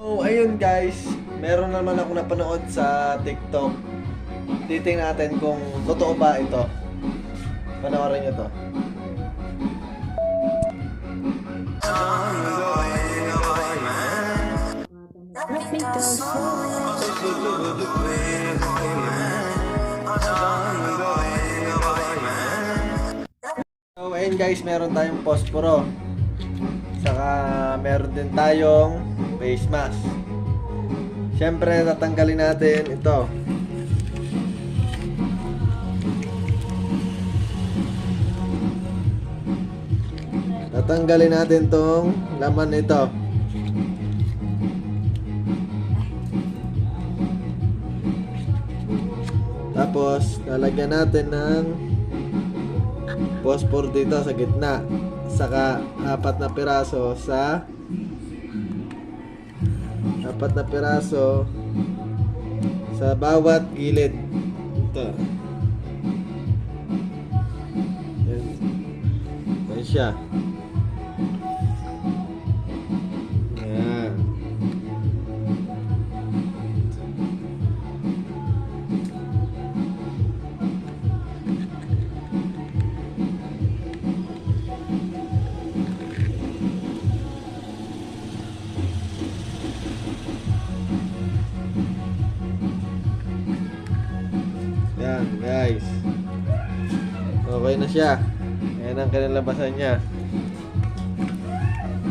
So, ayun guys, meron naman ako napanood sa TikTok. Titingnan natin kung totoo ba ito. Panoorin nyo to. So, ayun guys, meron tayong posporo. Saka meron din tayong face mask. Siyempre, tatanggalin natin ito. Tatanggalin natin tong laman nito. Tapos, lalagyan natin ng phosphor dito sa gitna. Saka 4 na piraso sa bawat gilid. Ito. Yan siya. Yan. Yan guys. Okay na siya. Ayan ang kinalabasan niya.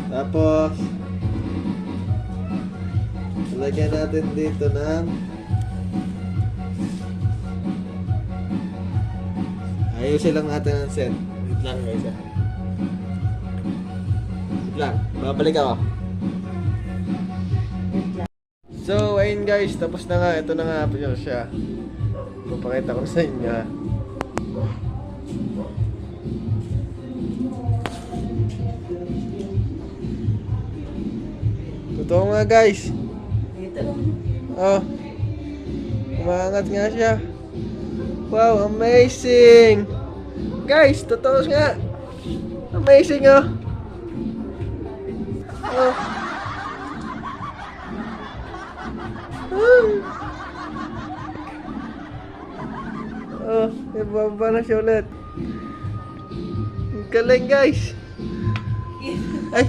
Tapos lagyan natin dito ng ayusin lang natin ang set. Wait lang guys. Wait lang. Babalik ako. So ayun guys, tapos na nga. Ito na nga po siya. Papakita ko sa inyo. Totoo nga guys. Oh. Umangat nga siya. Wow, amazing. Guys, totoo nga. Amazing oh. Oh. Oh, ibaba na siya ulit. Ang galing guys. Ay.